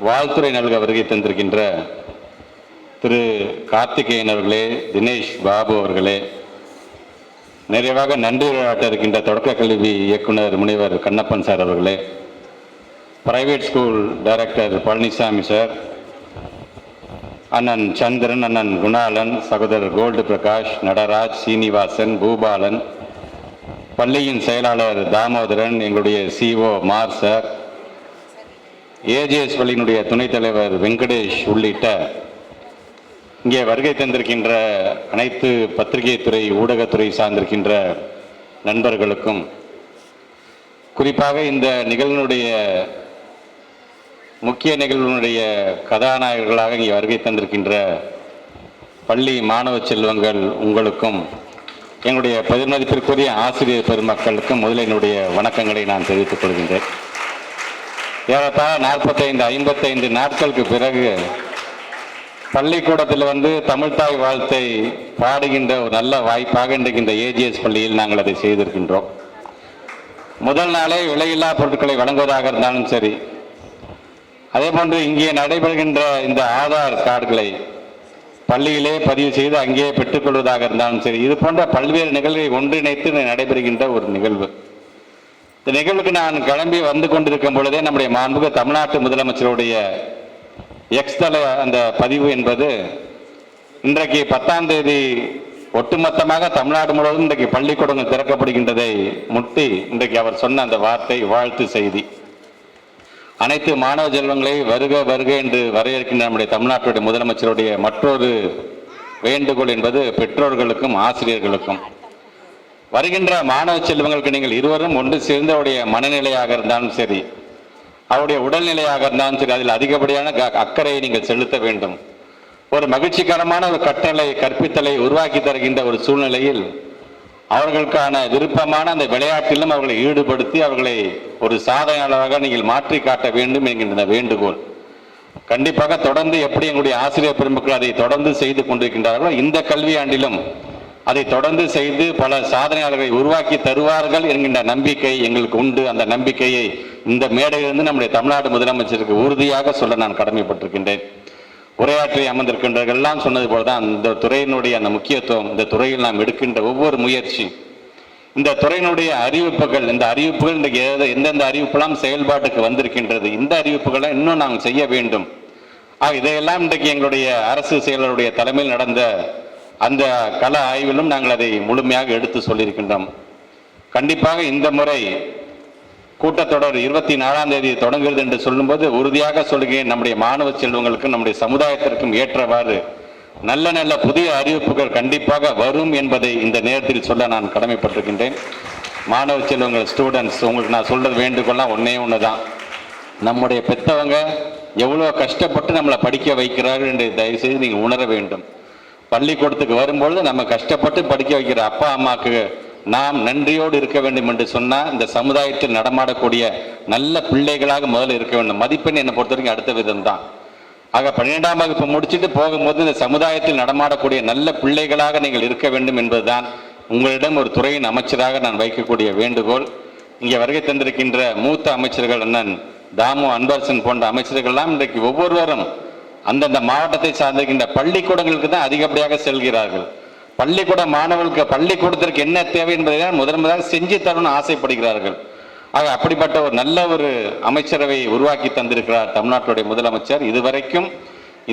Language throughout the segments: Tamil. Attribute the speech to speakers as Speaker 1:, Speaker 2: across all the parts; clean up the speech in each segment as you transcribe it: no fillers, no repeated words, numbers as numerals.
Speaker 1: வாழ்த்துறை நல்க வருகை தந்திருக்கின்ற திரு கார்த்திகேயன் அவர்களே, தினேஷ் பாபு அவர்களே, நிறைவாக நன்றி உரையாற்ற இருக்கின்ற தொடக்க கல்வி இயக்குனர் முனைவர் கண்ணப்பன் சார் அவர்களே, private school director Palaniswami sir, அண்ணன் சந்திரன், அண்ணன் குணாலன், சகோதரர் கோல்டு பிரகாஷ், நடராஜ், சீனிவாசன், பூபாலன், பள்ளியின் செயலாளர் தாமோதரன், எங்களுடைய சிஓ மார் சார், ஏஜேஎஸ் பள்ளியினுடைய துணைத் தலைவர் வெங்கடேஷ் உள்ளிட்ட இங்கே வருகை தந்திருக்கின்ற அனைத்து பத்திரிகை துறை ஊடகத்துறை சார்ந்திருக்கின்ற நண்பர்களுக்கும், குறிப்பாக இந்த நிகழ்வினுடைய முக்கிய நிகழ்வினுடைய கதாநாயகர்களாக இங்கே வருகை தந்திருக்கின்ற பள்ளி மாணவ செல்வங்கள் உங்களுக்கும், எங்களுடைய பெருமதிப்பிற்குரிய ஆசிரியர் பெருமக்களுக்கும் முதலில் என்னுடைய வணக்கங்களை நான் தெரிவித்துக் கொள்கின்றேன். ஏறத்தாழ 45-55 நாட்களுக்கு பிறகு பள்ளிக்கூடத்தில் தமிழ்தாய் வாழ்த்தை பாடுகின்ற ஒரு நல்ல வாய்ப்பாக இன்றைக்கு இந்த ஏஜிஎஸ் பள்ளியில் நாங்கள் அதை செய்திருக்கின்றோம். முதல் நாளே விலையில்லா பொருட்களை வழங்குவதாக இருந்தாலும் சரி, அதே போன்று இங்கே நடைபெறுகின்ற இந்த ஆதார் கார்டுகளை பள்ளியிலே பதிவு செய்து அங்கேயே பெற்றுக்கொள்வதாக இருந்தாலும் சரி, இது போன்ற பல்வேறு நிகழ்வுகளை ஒன்றிணைத்து நடைபெறுகின்ற ஒரு நிகழ்வு. இந்த நிகழ்வுக்கு நான் கிளம்பி வந்து கொண்டிருக்கும் பொழுதே நம்முடைய மாண்புமிகு தமிழ்நாட்டு முதலமைச்சருடைய எக்ஸ்தல அந்த பதிவு என்பது இன்றைக்கு 10ஆம் தேதி ஒட்டுமொத்தமாக தமிழ்நாடு முழுவதும் இன்றைக்கு பள்ளிக்கூடங்கள் திறக்கப்படுகின்றதை முட்டி இன்றைக்கு அவர் சொன்ன அந்த வார்த்தை வாழ்த்து செய்தி, அனைத்து மாணவ செல்வங்களை வருக வருக என்று வரவேற்கின்ற நம்முடைய தமிழ்நாட்டுடைய முதலமைச்சருடைய மற்றொரு வேண்டுகோள் என்பது பெற்றோர்களுக்கும் ஆசிரியர்களுக்கும், வருகின்ற மாணவ செல்வங்களுக்கு நீங்கள் இருவரும் ஒன்று சேர்ந்து அவருடைய மனநிலையாக இருந்தாலும் சரி, அவருடைய உடல்நிலையாக இருந்தாலும் சரி, அதில் அதிகப்படியான அக்கறையை நீங்கள் செலுத்த வேண்டும். ஒரு மகிழ்ச்சிகரமான ஒரு கற்றலை கற்பித்தலை உருவாக்கி தருகின்ற ஒரு சூழ்நிலையில் அவர்களுக்கான விருப்பமான அந்த விளையாட்டிலும் அவர்களை ஈடுபடுத்தி அவர்களை ஒரு சாதனையாளராக நீங்கள் மாற்றி காட்ட வேண்டும் என்கின்ற வேண்டுகோள் கண்டிப்பாக தொடர்ந்து எப்படி எங்களுடைய ஆசிரியர் பெருமக்கள் அதை தொடர்ந்து செய்து கொண்டிருக்கின்றார்களோ, இந்த கல்வியாண்டிலும் அதை தொடர்ந்து செய்து பல சாதனையாளர்களை உருவாக்கி தருவார்கள் என்கின்ற நம்பிக்கை எங்களுக்கு உண்டு. அந்த நம்பிக்கையை இந்த மேடையிலிருந்து நம்முடைய தமிழ்நாடு முதலமைச்சருக்கு உறுதியாக சொல்ல நான் கடமைப்பட்டிருக்கின்றேன். உரையாற்றி அமர்ந்திருக்கின்றவர்கள் எல்லாம் சொன்னது போலதான் இந்த துறையினுடைய அந்த முக்கியத்துவம், இந்த துறையில் நாம் எடுக்கின்ற ஒவ்வொரு முயற்சி, இந்த துறையினுடைய அறிவிப்புகள், இந்த அறிவிப்புகள் இன்றைக்கு எந்தெந்த அறிவிப்பெல்லாம் செயல்பாட்டுக்கு வந்திருக்கின்றது, இந்த அறிவிப்புகளை இன்னும் நாம் செய்ய வேண்டும். இதையெல்லாம் இன்றைக்கு எங்களுடைய அரசு செயலருடைய தலைமையில் நடந்த அந்த கள ஆய்விலும் நாங்கள் அதை முழுமையாக எடுத்து சொல்லியிருக்கின்றோம். கண்டிப்பாக இந்த முறை கூட்டத்தொடர் 24ஆம் தேதி தொடங்குகிறது என்று சொல்லும்போது உறுதியாக சொல்கிறேன், நம்முடைய மாணவ செல்வங்களுக்கும் நம்முடைய சமுதாயத்திற்கும் ஏற்றவாறு நல்ல நல்ல புதிய அறிவிப்புகள் கண்டிப்பாக வரும் என்பதை இந்த நேரத்தில் சொல்ல நான் கடமைப்பட்டிருக்கின்றேன். மாணவ செல்வங்கள், ஸ்டூடெண்ட்ஸ், உங்களுக்கு நான் சொல்றது வேண்டுகோள்லாம் ஒன்று தான், நம்முடைய பெற்றவங்க எவ்வளோ கஷ்டப்பட்டு நம்மளை படிக்க வைக்கிறார்கள் என்று தயவுசெய்து நீங்கள் உணர வேண்டும். பள்ளிக்கூடத்துக்கு வரும்பொழுது நம்ம கஷ்டப்பட்டு படிக்க வைக்கிற அப்பா அம்மாவுக்கு நாம் நன்றியோடு இருக்க வேண்டும் என்று சொன்னால் இந்த சமுதாயத்தில் நடமாடக்கூடிய நல்ல பிள்ளைகளாக முதல்ல இருக்க வேண்டும். மதிப்பெண் என்னை பொறுத்த வரைக்கும் அடுத்த விதம் தான். ஆக 12ஆம் வகுப்பு முடிச்சுட்டு போகும்போது இந்த சமுதாயத்தில் நடமாடக்கூடிய நல்ல பிள்ளைகளாக நீங்கள் இருக்க வேண்டும் என்பதுதான் உங்களிடம் ஒரு துறையின் அமைச்சராக நான் வைக்கக்கூடிய வேண்டுகோள். இங்கே வருகை தந்திருக்கின்ற மூத்த அமைச்சர்கள் அண்ணன் தாமு அன்பரசன் போன்ற அமைச்சர்கள்லாம் இன்றைக்கு ஒவ்வொருவரும் அந்தந்த மாவட்டத்தை சார்ந்திருக்கின்ற பள்ளிக்கூடங்களுக்கு தான் அதிகப்படியாக செல்கிறார்கள். பள்ளிக்கூட மாணவர்களுக்கு பள்ளிக்கூடத்திற்கு என்ன தேவை என்பதை தான் முதன்முதலாக செஞ்சு தரணும்னு ஆசைப்படுகிறார்கள். ஆக அப்படிப்பட்ட ஒரு நல்ல ஒரு அமைச்சரவை உருவாக்கி தந்திருக்கிறார் தமிழ்நாட்டுடைய முதலமைச்சர். இதுவரைக்கும்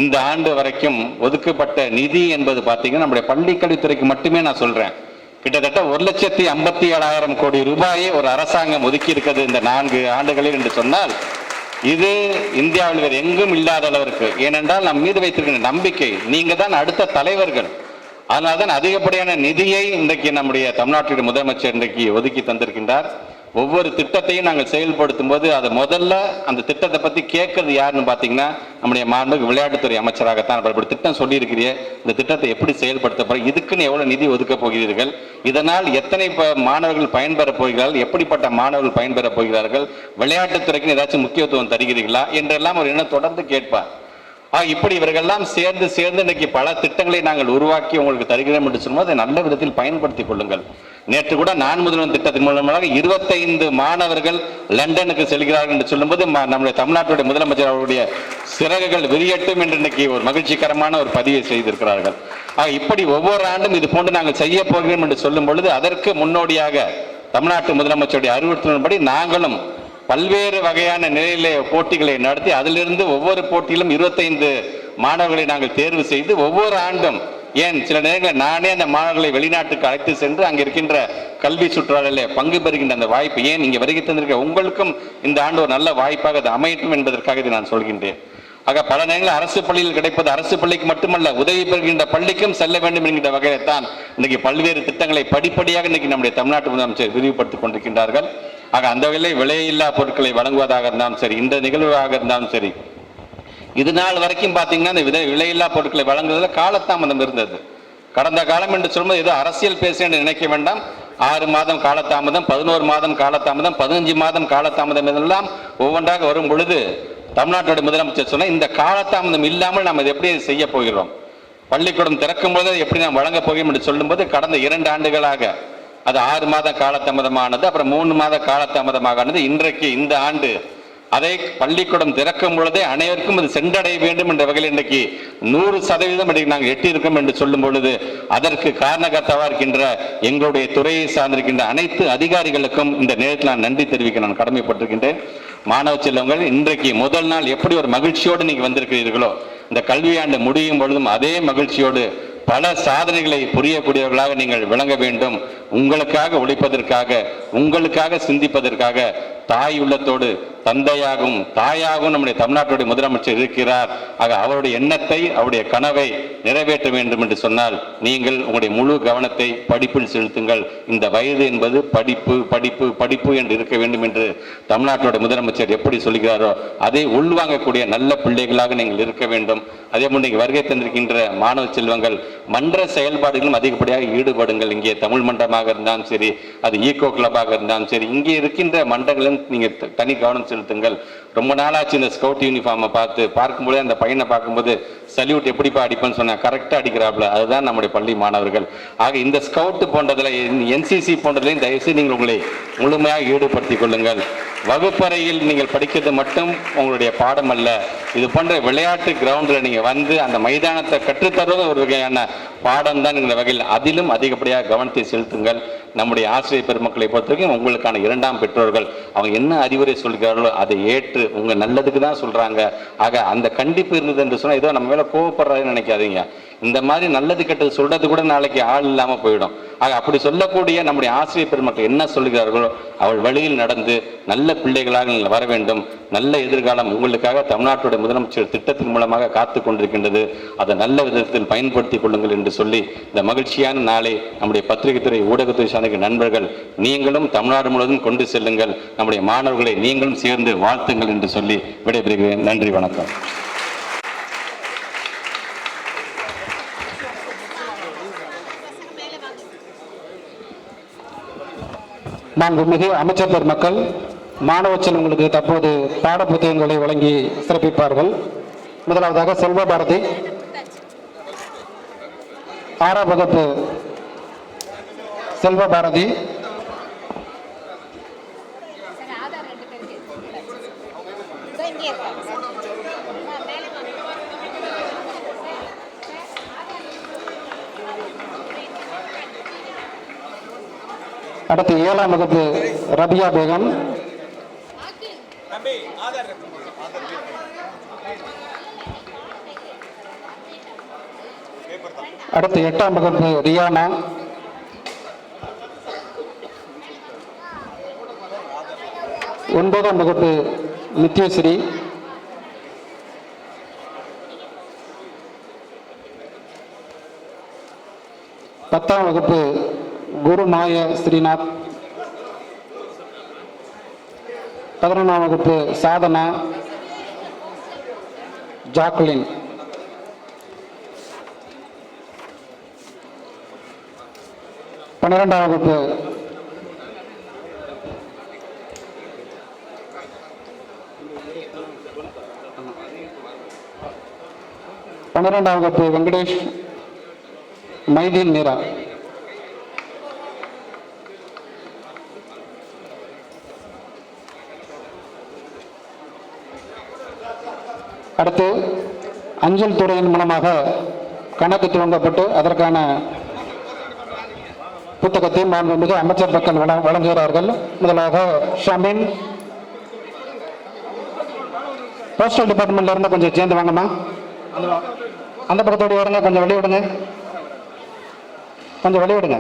Speaker 1: இந்த ஆண்டு வரைக்கும் ஒதுக்கப்பட்ட நிதி என்பது பார்த்தீங்கன்னா நம்முடைய பள்ளிக்கல்வித்துறைக்கு மட்டுமே நான் சொல்றேன், கிட்டத்தட்ட 1,57,000 கோடி ரூபாயை ஒரு அரசாங்கம் ஒதுக்கி இருக்கிறது இந்த 4 ஆண்டுகளில் என்று சொன்னால் இது இந்தியாவில் வேறு எங்கும் இல்லாத அளவிற்கு. ஏனென்றால் நம் மீது வைத்திருக்கின்ற நம்பிக்கை, நீங்க தான் அடுத்த தலைவர்கள், அதனால்தான் அதிகப்படியான நிதியை இன்றைக்கு நம்முடைய தமிழ்நாட்டுடைய முதலமைச்சர் இன்றைக்கு ஒதுக்கி தந்திருக்கின்றார். ஒவ்வொரு திட்டத்தையும் நாங்கள் செயல்படுத்தும் போது அது முதல்ல அந்த திட்டத்தை பற்றி கேட்கறது யாருன்னு பார்த்தீங்கன்னா நம்முடைய மாண்புமிகு விளையாட்டுத்துறை அமைச்சராகத்தான். இப்படி திட்டம் சொல்லியிருக்கிறீ, இந்த திட்டத்தை எப்படி செயல்படுத்த போகிறீங்க, இதுக்குன்னு எவ்வளோ நிதி ஒதுக்கப் போகிறீர்கள், இதனால் எத்தனை மாணவர்கள் பயன்பெறப் போகிறார்கள், எப்படிப்பட்ட மாணவர்கள் பயன்பெறப் போகிறார்கள், விளையாட்டுத்துறைக்கு ஏதாச்சும் முக்கியத்துவம் தருகிறீர்களா என்றெல்லாம் ஒரு எண்ணம் தொடர்ந்து கேட்பார். இப்படி இவர்கள்லாம் சேர்ந்து இன்னைக்கு பல திட்டங்களை நாங்கள் உருவாக்கி உங்களுக்கு தருகிறோம் என்று சொல்லும்போது அதை நல்ல விதத்தில் பயன்படுத்திக் கொள்ளுங்கள். நேற்று கூட நான் முதல்வன் திட்டத்தின் மூலமாக 25 மாணவர்கள் லண்டனுக்கு செல்கிறார்கள் என்று சொல்லும்போது நம்முடைய தமிழ்நாட்டுடைய முதலமைச்சர் அவருடைய சிறகுகள் விரியட்டும் என்று இன்னைக்கு ஒரு மகிழ்ச்சிகரமான ஒரு பதிவை செய்திருக்கிறார்கள். இப்படி ஒவ்வொரு ஆண்டும் இது போன்று நாங்கள் செய்ய போகிறோம் என்று சொல்லும் பொழுது அதற்கு முன்னோடியாக தமிழ்நாட்டு முதலமைச்சருடைய அறிவுறுத்தலின்படி நாங்களும் பல்வேறு வகையான நிலையிலே போட்டிகளை நடத்தி அதிலிருந்து ஒவ்வொரு போட்டியிலும் 25 மாணவர்களை நாங்கள் தேர்வு செய்து ஒவ்வொரு ஆண்டும், ஏன் சில நேரங்களில் நானே அந்த மாணவர்களை வெளிநாட்டுக்கு அழைத்து சென்று அங்கே இருக்கின்ற கல்வி சுற்றுலாவில் பங்கு பெறுகின்ற அந்த வாய்ப்பு, ஏன் இங்கே வருகை தந்திருக்க உங்களுக்கும் இந்த ஆண்டு ஒரு நல்ல வாய்ப்பாக அது அமையட்டும் என்பதற்காக இதை நான் சொல்கின்றேன். ஆக பல நேரங்களில் அரசு பள்ளியில் கிடைப்பது அரசு பள்ளிக்கு மட்டுமல்ல, உதவி பெறுகின்ற பள்ளிக்கும் செல்ல வேண்டும் என்கின்ற வகையில் தான் இன்னைக்கு பல்வேறு திட்டங்களை படிப்படியாக இன்னைக்கு நம்முடைய தமிழ்நாட்டு முதலமைச்சர் விரிவுபடுத்திக் கொண்டிருக்கின்றார்கள். ஆக அந்த வகையில் விலையில்லா பொருட்களை வழங்குவதாக இருந்தாலும் சரி, இந்த நிகழ்வாக இருந்தாலும் சரி, இது நாள் வரைக்கும் பார்த்தீங்கன்னா இந்த விலையில்லா பொருட்களை வழங்குவதில் காலதாமதம் இருந்தது. கடந்த காலம் என்று சொல்லும்போது ஏதோ அரசியல் பேச என்று நினைக்க வேண்டாம். 6 மாதம் காலதாமதம், 11 மாதம் காலதாமதம், 15 மாதம் காலதாமதம் இதெல்லாம் ஒவ்வொன்றாக வரும் பொழுது தமிழ்நாட்டோட முதலமைச்சர் சொன்ன இந்த காலதாமதம் இல்லாமல் நாம் இதை எப்படி செய்ய போகிறோம், பள்ளிக்கூடம் திறக்கும் போது எப்படி நாம் வழங்கப் போகிறோம் என்று சொல்லும்போது கடந்த 2 ஆண்டுகளாக அது 6 மாத காலதாமதமானது, அப்புறம் 3 மாத காலதாமதமானது. இன்றைக்கு இந்த ஆண்டு அதை பள்ளிக்கூடம் திறக்கும் பொழுதே அனைவருக்கும் அது சென்றடைய வேண்டும் என்ற வகையில் இன்றைக்கு 100% நாங்கள் எட்டியிருக்கோம் என்று சொல்லும் பொழுது அதற்கு காரணகர்த்தாவாக இருக்கின்ற எங்களுடைய துறையை சார்ந்திருக்கின்ற அனைத்து அதிகாரிகளுக்கும் இந்த நேரத்தில் நான் நன்றி தெரிவிக்க நான் கடமைப்பட்டிருக்கின்றேன். மாணவ செல்வங்கள், இன்றைக்கு முதல் நாள் எப்படி ஒரு மகிழ்ச்சியோடு நீங்க வந்திருக்கிறீர்களோ, இந்த கல்வியாண்டு முடியும் பொழுதும் அதே மகிழ்ச்சியோடு பல சாதனைகளை புரியக்கூடியவர்களாக நீங்கள் விளங்க வேண்டும். உங்களுக்காக உழைப்பதற்காக, உங்களுக்காக சிந்திப்பதற்காக தாய் உள்ளத்தோடு தந்தையாகவும் தாயாகவும் நம்முடைய தமிழ்நாட்டுடைய முதலமைச்சர் இருக்கிறார். ஆக அவருடைய எண்ணத்தை, அவருடைய கனவை நிறைவேற்ற வேண்டும் என்று சொன்னால் நீங்கள் உங்களுடைய முழு கவனத்தை படிப்பில் செலுத்துங்கள். இந்த வயது என்பது படிப்பு படிப்பு படிப்பு என்று இருக்க வேண்டும் என்று தமிழ்நாட்டுடைய முதலமைச்சர் எப்படி சொல்கிறாரோ அதை உள்வாங்கக்கூடிய நல்ல பிள்ளைகளாக நீங்கள் இருக்க வேண்டும். அதே போன்று நீங்கள் வருகை தந்திருக்கின்ற மாணவ செல்வங்கள் மன்ற செயல்பாடுகளும் அதிகப்படியாக ஈடுபடுங்கள். இங்கே தமிழ் மன்றமாக இருந்தாலும் சரி, அது ஈகோ கிளப்பாக இருந்தாலும் சரி, இங்கே இருக்கின்ற மன்றங்களும் நீங்கள் தனி கவனம் செலுத்துங்கள். ரொம்ப நாளாச்சு இந்த ஸ்கவுட் யூனிஃபார்மை பார்க்கும்போது அந்த பையனை பார்க்கும்போது சல்யூட் எப்படிப்பா அடிப்பேன்னு சொன்னா கரெக்டாக அடிக்கிறாப்புல, அதுதான் நம்முடைய பள்ளி மாணவர்கள். ஆக இந்த ஸ்கவுட் போன்றதில், என்சிசி போன்றதிலையும் தயவுசெய்து நீங்கள் உங்களை முழுமையாக ஈடுபடுத்திக் கொள்ளுங்கள். வகுப்பறையில் நீங்கள் படிக்கிறது மட்டும் உங்களுடைய பாடம் அல்ல, இது போன்ற விளையாட்டு கிரவுண்டில் நீங்கள் வந்து அந்த மைதானத்தை கற்றுத்தருவது ஒரு வகையான பாடம் தான் என்ற வகையில் அதிலும் அதிகப்படியாக கவனத்தை செலுத்துங்கள். நம்முடைய ஆசிரியர் பெருமக்களை பொறுத்தவரைக்கும் உங்களுக்கான 2ஆம் பெற்றோர்கள், அவங்க என்ன அறிவுரை சொல்கிறார்களோ அதை ஏற்று உங்கள் நல்லதுக்கு தான் சொல்கிறாங்க. ஆக அந்த கண்டிப்பு இருந்தது என்று சொன்னால் ஏதோ நம்ம மேலே கோவப்படுறதுன்னு நினைக்காதீங்க. இந்த மாதிரி நல்லது கெட்டது சொல்றது கூட நாளைக்கு ஆள் இல்லாமல் போயிடும். ஆக அப்படி சொல்லக்கூடிய நம்முடைய ஆசிரியர் பெருமக்கள் என்ன சொல்கிறார்களோ அவள் வழியில் நடந்து நல்ல பிள்ளைகளாக நீங்கள் வர வேண்டும். நல்ல எதிர்காலம் உங்களுக்காக தமிழ்நாட்டுடைய முதலமைச்சர் திட்டத்தின் மூலமாக காத்து கொண்டிருக்கின்றது. அதை நல்ல விதத்தில் பயன்படுத்திக் கொள்ளுங்கள் என்று சொல்லி இந்த மகிழ்ச்சியான நாளை நம்முடைய பத்திரிகை துறை, ஊடகத்துறை சார்ந்த நண்பர்கள் நீங்களும் தமிழ்நாடு முழுவதும் கொண்டு செல்லுங்கள். நம்முடைய மாணவர்களை நீங்களும் சேர்ந்து வாழ்த்துங்கள் என்று சொல்லி விடைபெறுகிறேன். நன்றி, வணக்கம்.
Speaker 2: மாண்புமிகு அமைச்சர் பெருமக்கள், மாணவ செல்வங்களுக்கு தற்போது பாட புத்தகங்களை வழங்கி சிறப்பிப்பார்கள். முதலாவதாக செல்வ பாரதி 6ஆம் வகுப்பு செல்வ பாரதி. அடுத்து 7ஆம் வகுப்பு ரபியா பேகம். அடுத்து 8ஆம் வகுப்பு ரியானா. ஒன்பதாம் வகுப்பு நித்யஸ்ரீ. பத்தாம் வகுப்பு குருமாய ஸ்ரீநாத். 11ஆம் வகுப்பு சாதனா ஜாக்லின். 12ஆம் வகுப்பு வெங்கடேஷ் மைதீன் மீரா. அடுத்து அஞ்சல் துறையின் மூலமாக கணக்கு துவங்கப்பட்டு அதற்கான புத்தகத்தை மாண்புமிகு அமைச்சர் மக்கள் வழங்குகிறார்கள். முதலாக ஷமீன், போஸ்டல் டிபார்ட்மெண்ட்ல இருந்து கொஞ்சம் சேர்ந்து வாங்கம்மா. அந்த பக்கத்தோடு வருங்க, கொஞ்சம் வெளியிடுங்க, கொஞ்சம் வெளியிடுங்க.